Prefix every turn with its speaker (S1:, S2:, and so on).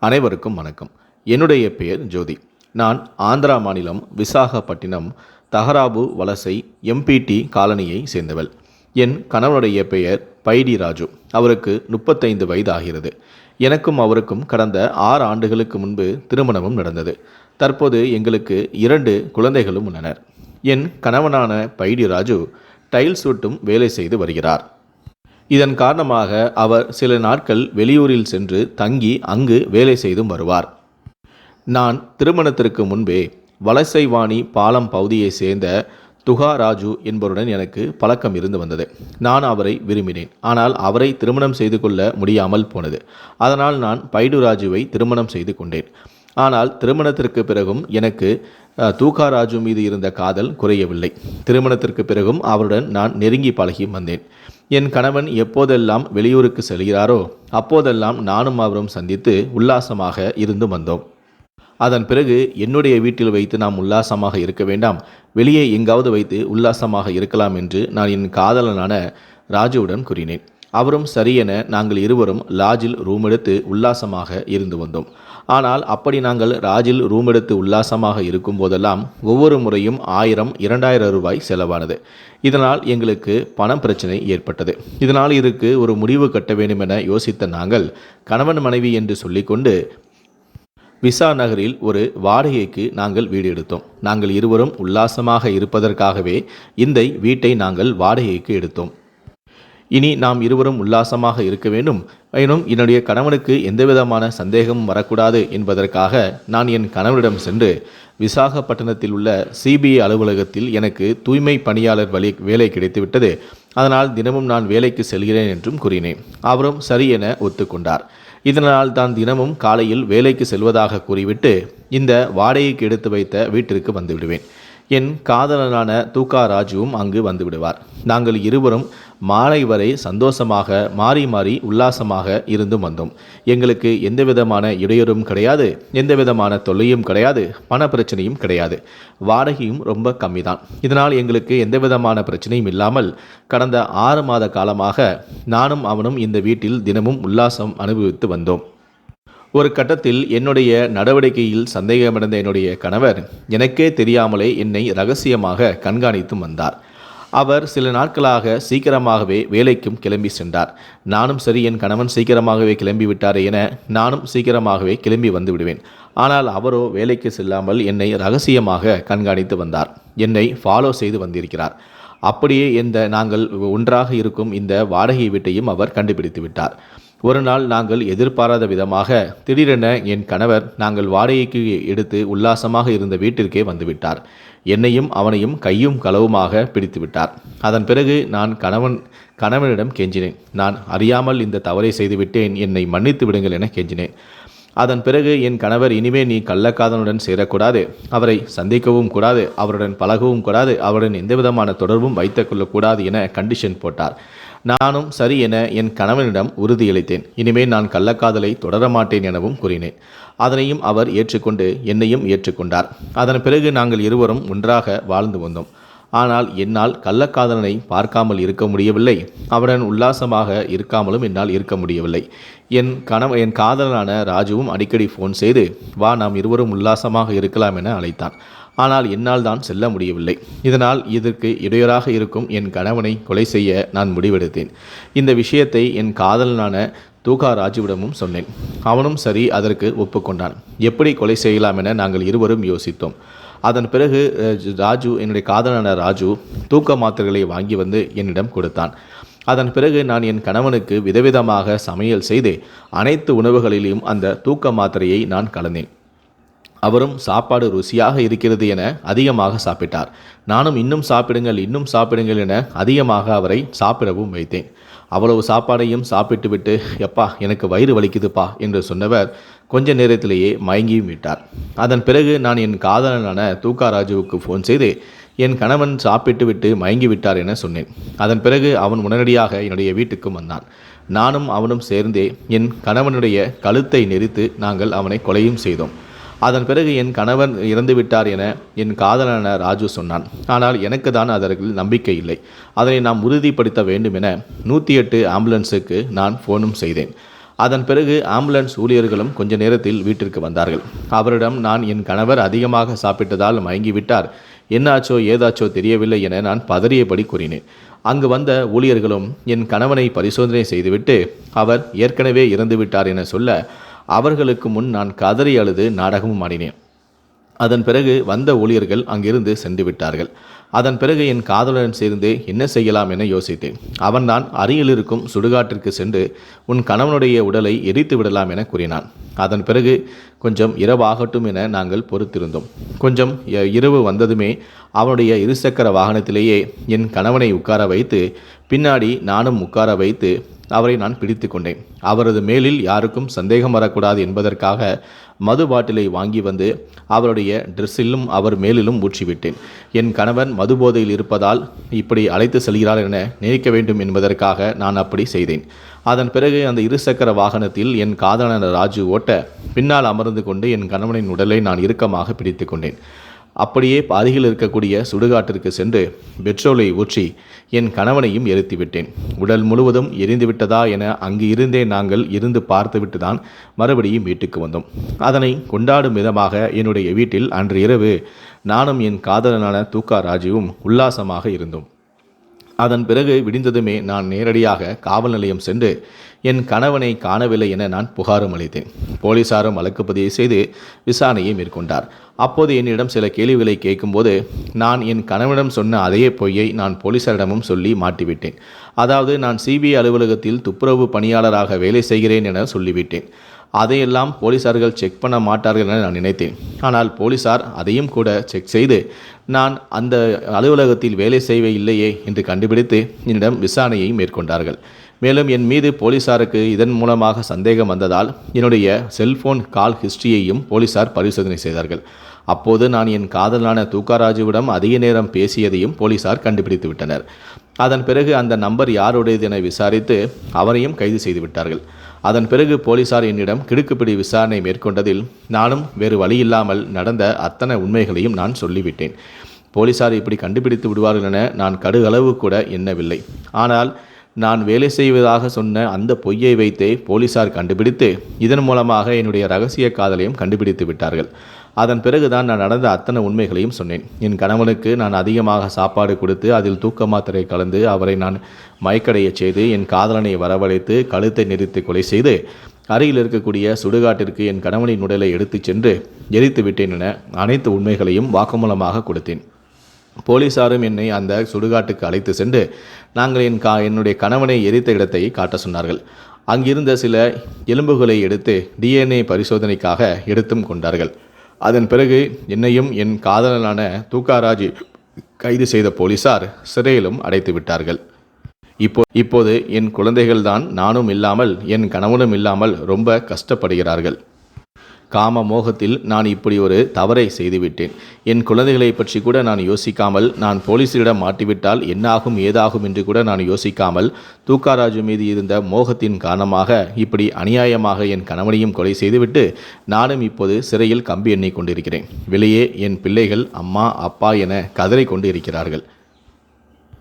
S1: அனைவருக்கும் வணக்கம். என்னுடைய பெயர் ஜோதி. நான் ஆந்திரா மாநிலம் விசாகப்பட்டினம் தஹராபு வலசை எம்பிடி காலனியை சேர்ந்தவள். என் கணவனுடைய பெயர் பைடி ராஜு. அவருக்கு 35 வயது ஆகிறது. எனக்கும் அவருக்கும் கடந்த 6 ஆண்டுகளுக்கு முன்பு திருமணமும் நடந்தது. தற்போது எங்களுக்கு 2 குழந்தைகளும் உள்ளனர். என் கணவனான பைடி ராஜு டைல்ஸ் ஒட்டும் வேலை செய்து வருகிறார். இதன் காரணமாக அவர் சில நாட்கள் வெளியூரில் சென்று தங்கி அங்கு வேலை செய்தும் வருவார். நான் திருமணத்திற்கு முன்பே வலசைவாணி பாலம் பகுதியை சேர்ந்த துகா ராஜு என்பவருடன் எனக்கு பழக்கம் இருந்து வந்தது. நான் அவரை விரும்பினேன். ஆனால் அவரை திருமணம் செய்து கொள்ள முடியாமல் போனது. அதனால் நான் பைடு ராஜுவை திருமணம் செய்து கொண்டேன். ஆனால் திருமணத்திற்கு பிறகும் எனக்கு தூகா ராஜு மீது இருந்த காதல் குறையவில்லை. திருமணத்திற்கு பிறகும் அவருடன் நான் நெருங்கி பழகி வந்தேன். என் கணவன் எப்போதெல்லாம் வெளியூருக்கு செல்கிறாரோ அப்போதெல்லாம் நானும் அவரும் சந்தித்து உல்லாசமாக இருந்து வந்தோம். அதன் பிறகு என்னுடைய வீட்டில் வைத்து நாம் உல்லாசமாக இருக்க வேண்டாம், வெளியே எங்காவது வைத்து உல்லாசமாக இருக்கலாம் என்று நான் என் காதலனான ராஜுவுடன் கூறினேன். அவரும் சரியென நாங்கள் இருவரும் லாட்ஜில் ரூம் எடுத்து உல்லாசமாக இருந்து வந்தோம். ஆனால் அப்படி நாங்கள் லாட்ஜில் ரூம் எடுத்து உல்லாசமாக இருக்கும் போதெல்லாம் ஒவ்வொரு முறையும் 1000-2000 ரூபாய் செலவானது. இதனால் எங்களுக்கு பணம் பிரச்சனை ஏற்பட்டது. இதனால் இதற்கு ஒரு முடிவு கட்ட வேண்டும் என யோசித்த நாங்கள் கணவன் மனைவி என்று சொல்லிக்கொண்டு விசா நகரில் ஒரு வாடகைக்கு நாங்கள் வீடு எடுத்தோம். நாங்கள் இருவரும் உல்லாசமாக இருப்பதற்காகவே இந்த வீட்டை நாங்கள் வாடகைக்கு எடுத்தோம். இனி நாம் இருவரும் உல்லாசமாக இருக்க வேண்டும், எனும் என்னுடைய கணவனுக்கு எந்தவிதமான சந்தேகமும் வரக்கூடாது என்பதற்காக நான் என் கணவனிடம் சென்று விசாகப்பட்டினத்தில் உள்ள சிபிஐ அலுவலகத்தில் எனக்கு தூய்மை பணியாளர் வேலை கிடைத்துவிட்டது, அதனால் தினமும் நான் வேலைக்கு செல்கிறேன் என்றும் கூறினேன். அவரும் சரி என ஒத்துக்கொண்டார். இதனால் தான் தினமும் காலையில் வேலைக்கு செல்வதாக கூறிவிட்டு இந்த வாடகைக்கு எடுத்து வைத்த வீட்டிற்கு வந்து விடுவேன். என் காதலனான தூகா ராஜுவும் அங்கு வந்து விடுவார். நாங்கள் இருவரும் மாலை வரை சந்தோஷமாக மாறி மாறி உல்லாசமாக இருந்து வந்தோம். எங்களுக்கு எந்தவிதமான இடையூறும் கிடையாது, எந்தவிதமான தொல்லையும் கிடையாது, பண பிரச்சனையும் கிடையாது. வாடகையும் ரொம்ப கம்மி தான். இதனால் எங்களுக்கு எந்தவிதமான பிரச்சனையும் இல்லாமல் கடந்த 6 மாத காலமாக நானும் அவனும் இந்த வீட்டில் தினமும் உல்லாசம் அனுபவித்து வந்தோம். ஒரு கட்டத்தில் என்னுடைய நடவடிக்கையில் சந்தேகமடைந்த என்னுடைய கணவர் எனக்கே தெரியாமலே என்னை ரகசியமாக கண்காணித்தும் வந்தார். அவர் சில நாட்களாக சீக்கிரமாகவே வேலைக்கும் கிளம்பி சென்றார். நானும் சரி, என் கணவன் சீக்கிரமாகவே கிளம்பி விட்டாரே என நானும் சீக்கிரமாகவே கிளம்பி வந்து விடுவேன். ஆனால் அவரோ வேலைக்கு செல்லாமல் என்னை ரகசியமாக கண்காணித்து வந்தார். என்னை ஃபாலோ செய்து வந்திருக்கிறார். அப்படியே நாங்கள் ஒன்றாக இருக்கும் இந்த வாடகை வீட்டையும் அவர் கண்டுபிடித்து விட்டார். ஒரு நாள் நாங்கள் எதிர்பாராத விதமாக திடீரென என் கணவர் நாங்கள் வாடகைக்கு எடுத்து உல்லாசமாக இருந்த வீட்டிற்கே வந்துவிட்டார். என்னையும் அவனையும் கையும் களவுமாக பிடித்து விட்டார். அதன் பிறகு நான் கணவனிடம் கெஞ்சினேன். நான் அறியாமல் இந்த தவறை செய்துவிட்டேன், என்னை மன்னித்து விடுங்கள் என கெஞ்சினேன். அதன் பிறகு என் கணவர் இனிமே நீ கள்ளக்காதலுடன் சேரக்கூடாது, அவரை சந்திக்கவும் கூடாது, அவருடன் பழகவும் கூடாது, அவருடன் எந்தவிதமான தொடர்பும் வைத்துக் கொள்ளக்கூடாது என கண்டிஷன் போட்டார். நானும் சரி என என் கணவனிடம் உறுதியளித்தேன். இனிமேல் நான் கள்ளக்காதலை தொடரமாட்டேன் எனவும் கூறினேன். அதனையும் அவர் ஏற்றுக்கொண்டு என்னையும் ஏற்றுக்கொண்டார். அதன் பிறகு நாங்கள் இருவரும் ஒன்றாக வாழ்ந்து வந்தோம். ஆனால் என்னால் கள்ளக்காதலனை பார்க்காமல் இருக்க முடியவில்லை, அவருடன் உல்லாசமாக இருக்காமலும் என்னால் இருக்க முடியவில்லை. என் காதலனான ராஜுவும் அடிக்கடி ஃபோன் செய்து வா நாம் இருவரும் உல்லாசமாக இருக்கலாம் என அழைத்தான். ஆனால் என்னால் தான் செல்ல முடியவில்லை. இதனால் இதற்கு இடையூறாக இருக்கும் என் கணவனை கொலை செய்ய நான் முடிவெடுத்தேன். இந்த விஷயத்தை என் காதலனான தூகா ராஜுவிடமும் சொன்னேன். அவனும் சரி அதற்கு ஒப்புக்கொண்டான். எப்படி கொலை செய்யலாம் என நாங்கள் இருவரும் யோசித்தோம். அதன் பிறகு என்னுடைய காதலனான ராஜு தூக்க மாத்திரைகளை வாங்கி வந்து என்னிடம் கொடுத்தான். அதன் பிறகு நான் என் கணவனுக்கு விதவிதமாக சமையல் செய்து அனைத்து உணவுகளிலும் அந்த தூக்க மாத்திரையை நான் கலந்தேன். அவரும் சாப்பாடு ருசியாக இருக்கிறது என அதிகமாக சாப்பிட்டார். நானும் இன்னும் சாப்பிடுங்கள் என அதிகமாக அவரை சாப்பிடவும் வைத்தேன். அவ்வளவு சாப்பாடையும் சாப்பிட்டுவிட்டு எப்பா எனக்கு வயிறு வலிக்குதுப்பா என்று சொன்னவர் கொஞ்ச நேரத்திலேயே மயங்கியும் விட்டார். அதன் பிறகு நான் என் காதலனான தூகா ராஜுவுக்கு ஃபோன் செய்து என் கணவன் சாப்பிட்டு விட்டு மயங்கி விட்டார் என சொன்னேன். அதன் பிறகு அவன் உடனடியாக என்னுடைய வீட்டுக்கு வந்தான். நானும் அவனும் சேர்ந்தே என் கணவனுடைய கழுத்தை நெரித்து நாங்கள் அவனை கொலையும் செய்தோம். அதன் பிறகு என் கணவன் இறந்துவிட்டார் என என் காதலனான ராஜு சொன்னான். ஆனால் எனக்கு தான் அதற்கு நம்பிக்கை இல்லை. அதனை நாம் உறுதிப்படுத்த வேண்டும் என 108 ஆம்புலன்ஸுக்கு நான் ஃபோனும் செய்தேன். அதன் பிறகு ஆம்புலன்ஸ் ஊழியர்களும் கொஞ்ச நேரத்தில் வீட்டிற்கு வந்தார்கள். அவரிடம் நான் என் கணவர் அதிகமாக சாப்பிட்டதால் மயங்கிவிட்டார், என்னாச்சோ ஏதாச்சோ தெரியவில்லை என நான் பதறியபடி கூறினேன். அங்கு வந்த ஊழியர்களும் என் கணவனை பரிசோதனை செய்துவிட்டு அவர் ஏற்கனவே இறந்துவிட்டார் என சொல்ல அவர்களுக்கு முன் நான் கதறி அழுது நாடகமும் ஆடினேன். அதன் பிறகு வந்த ஊழியர்கள் அங்கிருந்து சென்று விட்டார்கள். அதன் பிறகு என் காதலுடன் சேர்ந்து என்ன செய்யலாம் என யோசித்தேன். அவன்தான் அருகில் இருக்கும் சுடுகாட்டிற்கு சென்று உன் கணவனுடைய உடலை எரித்து விடலாம் என கூறினான். அதன் பிறகு கொஞ்சம் இரவாகட்டும் என நாங்கள் பொறுத்திருந்தோம். கொஞ்சம் இரவு வந்ததுமே அவனுடைய இருசக்கர வாகனத்திலேயே என் கணவனை உட்கார வைத்து பின்னாடி நானும் உட்கார வைத்து அவரை நான் பிடித்து கொண்டேன். அவரது மேலில் யாருக்கும் சந்தேகம் வரக்கூடாது என்பதற்காக மது பாட்டிலை வாங்கி வந்து அவருடைய ட்ரெஸ்ஸிலும் அவர் மேலிலும் ஊற்றிவிட்டேன். என் கணவன் மது போதையில் இருப்பதால் இப்படி அழைத்து செல்கிறார் என நினைக்க வேண்டும் என்பதற்காக நான் அப்படி செய்தேன். அதன் பிறகு அந்த இருசக்கர வாகனத்தில் என் காதலன் ராஜு ஓட்ட பின்னால் அமர்ந்து கொண்டு என் கணவனின் உடலை நான் இறுக்கமாக பிடித்து கொண்டேன். அப்படியே அருகில் இருக்கக்கூடிய சுடுகாட்டிற்கு சென்று பெட்ரோலை ஊற்றி என் கணவனையும் எரித்து விட்டேன். உடல் முழுவதும் எரிந்து விட்டதா என அங்கு இருந்தே நாங்கள் இருந்து பார்த்துவிட்டு தான் மறுபடியும் வீட்டுக்கு வந்தோம். அதனை கொண்டாடும் விதமாக என்னுடைய வீட்டில் அன்று இரவு நானும் என் காதலனான தூக்கா ராஜுவும் உல்லாசமாக இருந்தோம். அதன் பிறகு விடிந்ததுமே நான் நேரடியாக காவல் நிலையம் சென்று என் கணவனை காணவில்லை என நான் புகாரும் அளித்தேன். போலீசாரும் வழக்குப்பதிவு செய்து விசாரணையை மேற்கொண்டார். அப்போது என்னிடம் சில கேள்விகளை கேட்கும்போது நான் என் கணவனிடம் சொன்ன அதே பொய்யை நான் போலீசாரிடமும் சொல்லி மாட்டிவிட்டேன். அதாவது நான் சிபிஐ அலுவலகத்தில் துப்புரவு பணியாளராக வேலை செய்கிறேன் என சொல்லிவிட்டேன். அதையெல்லாம் போலீசார்கள் செக் பண்ண மாட்டார்கள் என நான் நினைத்தேன். ஆனால் போலீசார் அதையும் கூட செக் செய்து நான் அந்த அலுவலகத்தில் வேலை செய்யவில்லையே என்று கண்டுபிடித்து என்னிடம் விசாரணையை மேற்கொண்டார்கள். மேலும் என் மீது போலீசாருக்கு இதன் மூலமாக சந்தேகம் வந்ததால் என்னுடைய செல்போன் கால் ஹிஸ்டரியையும் போலீசார் பரிசோதனை செய்தார்கள். அப்போது நான் என் காதலான தூக்காராஜுவிடம் அதிக நேரம் பேசியதையும் போலீசார் கண்டுபிடித்து விட்டனர். அதன் பிறகு அந்த நம்பர் யாருடையது என விசாரித்து அவரையும் கைது செய்து விட்டார்கள். அதன் பிறகு போலீசார் என்னிடம் கிடுக்குப்பிடி விசாரணை மேற்கொண்டதில் நானும் வேறு வழியில்லாமல் நடந்த அத்தனை உண்மைகளையும் நான் சொல்லிவிட்டேன். போலீசார் இப்படி கண்டுபிடித்து விடுவார்கள் என நான் கடுகளவு கூட எண்ணவில்லை. ஆனால் நான் வேலை செய்வதாக சொன்ன அந்த பொய்யை வைத்தே போலீசார் கண்டுபிடித்து இதன் மூலமாக என்னுடைய ரகசிய காதலையும் கண்டுபிடித்து விட்டார்கள். அதன் பிறகுதான் நான் நடந்த அத்தனை உண்மைகளையும் சொன்னேன். என் கணவனுக்கு நான் அதிகமாக சாப்பாடு கொடுத்து அதில் தூக்க மாத்திரை கலந்து அவரை நான் மயக்கடைய செய்து என் காதலனை வரவழைத்து கழுத்தை நெரித்து கொலை செய்து அருகில் இருக்கக்கூடிய சுடுகாட்டிற்கு என் கணவனின் உடலை எடுத்துச் சென்று எரித்து விட்டேன் என அனைத்து உண்மைகளையும் வாக்குமூலமாக கொடுத்தேன். போலீசாரும் என்னை அந்த சுடுகாட்டுக்கு அழைத்து சென்று நாங்கள் என்னுடைய கணவனை எரித்த இடத்தை காட்ட சொன்னார்கள். அங்கிருந்த சில எலும்புகளை எடுத்து DNA பரிசோதனைக்காக எடுத்தும் கொண்டார்கள். அதன் பிறகு என்னையும் என் காதலனான தூக்காராஜ் கைது செய்த போலீசார் சிறையிலும் அடைத்து விட்டார்கள். இப்போது என் குழந்தைகள்தான் நானும் இல்லாமல் என் கணவனும் இல்லாமல் ரொம்ப கஷ்டப்படுகிறார்கள். காம மோகத்தில் நான் இப்படி ஒரு தவறை செய்துவிட்டேன். என் குழந்தைகளை பற்றி கூட நான் யோசிக்காமல், நான் போலீஸிடம் மாட்டிவிட்டால் என்னாகும் ஏதாகும் என்று கூட நான் யோசிக்காமல், தூக்காராஜு மீது இருந்த மோகத்தின் காரணமாக இப்படி அநியாயமாக என் கணவனையும் கொலை செய்துவிட்டு நானும் இப்போது சிறையில் கம்பி எண்ணிக் கொண்டிருக்கிறேன். வெளியே என் பிள்ளைகள் அம்மா அப்பா என கதறி கொண்டு இருக்கிறார்கள்.